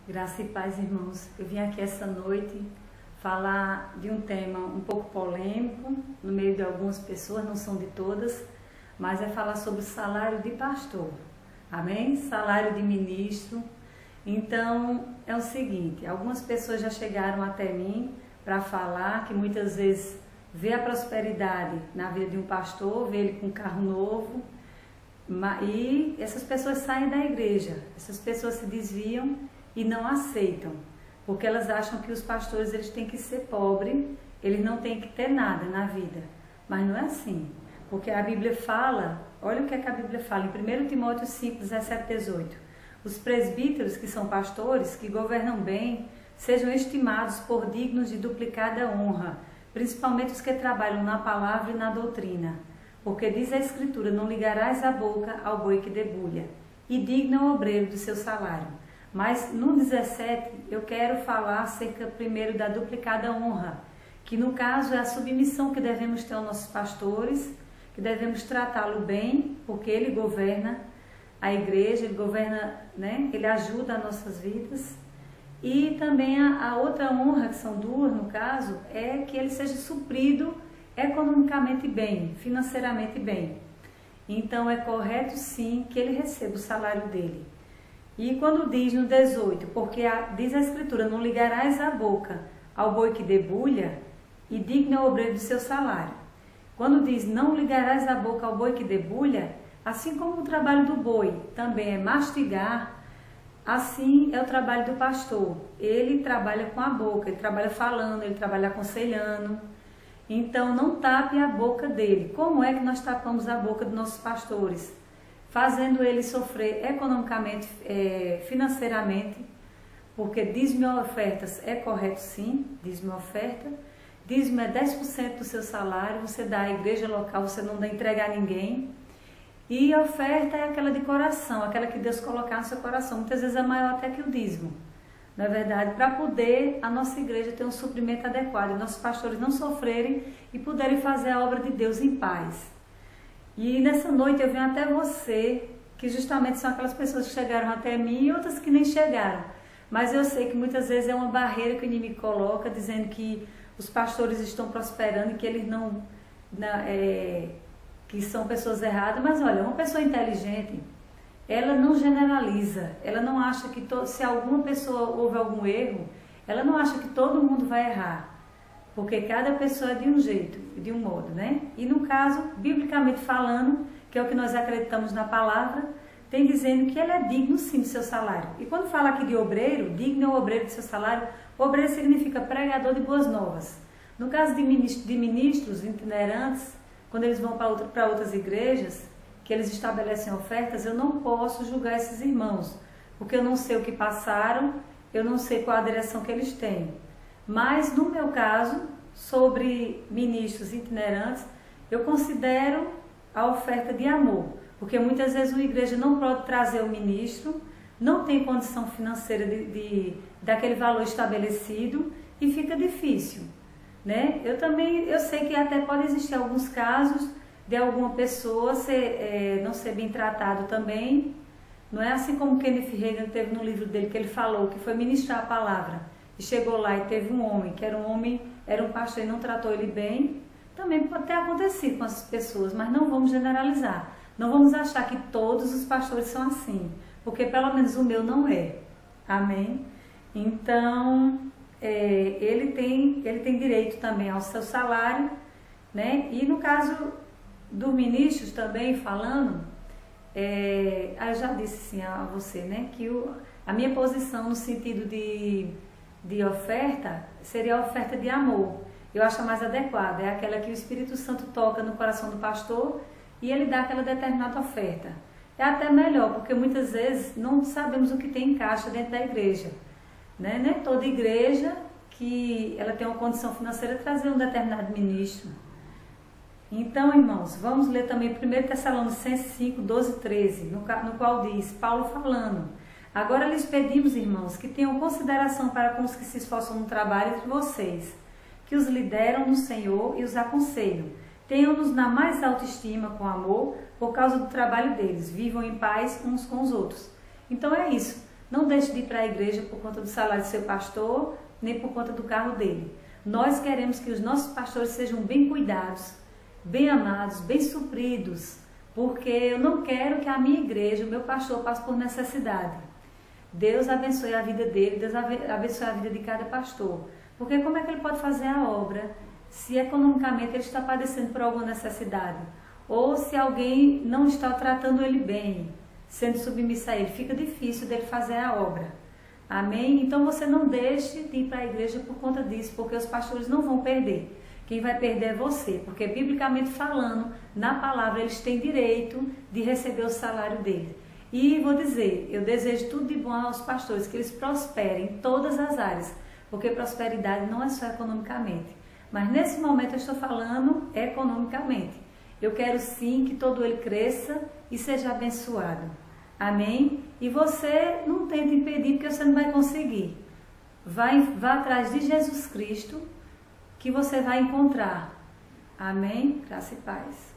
Graça e paz, irmãos. Eu vim aqui essa noite falar de um tema um pouco polêmico no meio de algumas pessoas, não são de todas, mas é falar sobre o salário de pastor. Amém? Salário de ministro. Então, é o seguinte, algumas pessoas já chegaram até mim para falar que muitas vezes vê a prosperidade na vida de um pastor, vê ele com um carro novo, e essas pessoas saem da igreja, essas pessoas se desviam e não aceitam, porque elas acham que os pastores eles têm que ser pobres, eles não têm que ter nada na vida, mas não é assim, porque a Bíblia fala, olha o que é que a Bíblia fala em 1 Timóteo 5, 17, 18, os presbíteros que são pastores, que governam bem, sejam estimados por dignos de duplicada honra, principalmente os que trabalham na palavra e na doutrina, porque diz a Escritura, não ligarás a boca ao boi que debulha, e digno é o obreiro do seu salário. Mas no 17 eu quero falar acerca primeiro da duplicada honra, que no caso é a submissão que devemos ter aos nossos pastores, que devemos tratá-lo bem, porque ele governa a igreja, ele governa, né? Ele ajuda as nossas vidas. E também a outra honra, que são duas no caso, é que ele seja suprido economicamente bem, financeiramente bem. Então é correto sim que ele receba o salário dele. E quando diz no 18, porque diz a Escritura, não ligarás a boca ao boi que debulha e digno é o obreiro do seu salário. Quando diz não ligarás a boca ao boi que debulha, assim como o trabalho do boi também é mastigar, assim é o trabalho do pastor. Ele trabalha com a boca, ele trabalha falando, ele trabalha aconselhando. Então não tape a boca dele. Como é que nós tapamos a boca dos nossos pastores? Fazendo ele sofrer economicamente, financeiramente, porque dízimo e ofertas é correto sim, dízimo e oferta. Dízimo é 10% do seu salário, você dá à igreja local, você não dá entregar a ninguém. E a oferta é aquela de coração, aquela que Deus colocar no seu coração, muitas vezes é maior até que o dízimo. Na verdade, para poder a nossa igreja ter um suprimento adequado, e nossos pastores não sofrerem e poderem fazer a obra de Deus em paz. E nessa noite eu venho até você, que justamente são aquelas pessoas que chegaram até mim e outras que nem chegaram. Mas eu sei que muitas vezes é uma barreira que o inimigo coloca, dizendo que os pastores estão prosperando e que eles que são pessoas erradas. Mas olha, uma pessoa inteligente, ela não generaliza, ela não acha que se alguma pessoa houve algum erro, ela não acha que todo mundo vai errar. Porque cada pessoa é de um jeito, de um modo, né? E no caso, biblicamente falando, que é o que nós acreditamos na palavra, tem dizendo que ele é digno sim do seu salário. E quando fala aqui de obreiro, digno é o obreiro do seu salário, obreiro significa pregador de boas novas. No caso de ministros itinerantes, quando eles vão para outras igrejas, que eles estabelecem ofertas, eu não posso julgar esses irmãos, porque eu não sei o que passaram, eu não sei qual a direção que eles têm. Mas, no meu caso, sobre ministros itinerantes, eu considero a oferta de amor, porque muitas vezes uma igreja não pode trazer o ministro, não tem condição financeira daquele valor estabelecido e fica difícil, né? Eu sei que até pode existir alguns casos de alguma pessoa não ser bem tratado também, não é assim como Kenneth Hagin teve no livro dele, que ele falou que foi ministrar a palavra, e chegou lá e teve um homem, era um pastor e não tratou ele bem, também pode ter acontecido com essas pessoas, mas não vamos generalizar. Não vamos achar que todos os pastores são assim, porque pelo menos o meu não é. Amém? Então, ele tem direito também ao seu salário, né? E no caso dos ministros também falando, eu já disse sim a você, né? Que a minha posição no sentido de oferta seria a oferta de amor. Eu acho mais adequada, é aquela que o Espírito Santo toca no coração do pastor e ele dá aquela determinada oferta. É até melhor, porque muitas vezes não sabemos o que tem em caixa dentro da igreja, né? Não é toda igreja que ela tem uma condição financeira de trazer um determinado ministro. Então, irmãos, vamos ler também 1 Tessalonicenses 5, 12, 13, no qual diz, Paulo falando: agora lhes pedimos, irmãos, que tenham consideração para com os que se esforçam no trabalho entre vocês, que os lideram no Senhor e os aconselham. Tenham-nos na mais alta estima com amor por causa do trabalho deles. Vivam em paz uns com os outros. Então é isso. Não deixe de ir para a igreja por conta do salário do seu pastor, nem por conta do carro dele. Nós queremos que os nossos pastores sejam bem cuidados, bem amados, bem supridos, porque eu não quero que a minha igreja, o meu pastor, passe por necessidade. Deus abençoe a vida dele, Deus abençoe a vida de cada pastor. Porque como é que ele pode fazer a obra se economicamente ele está padecendo por alguma necessidade? Ou se alguém não está tratando ele bem, sendo submisso a ele, fica difícil dele fazer a obra. Amém? Então você não deixe de ir para a igreja por conta disso, porque os pastores não vão perder. Quem vai perder é você, porque biblicamente falando, na palavra eles têm direito de receber o salário dele. E vou dizer, eu desejo tudo de bom aos pastores, que eles prosperem em todas as áreas, porque prosperidade não é só economicamente. Mas nesse momento eu estou falando economicamente. Eu quero sim que todo ele cresça e seja abençoado. Amém? E você não tente impedir, porque você não vai conseguir. Vá atrás de Jesus Cristo, que você vai encontrar. Amém? Graça e paz.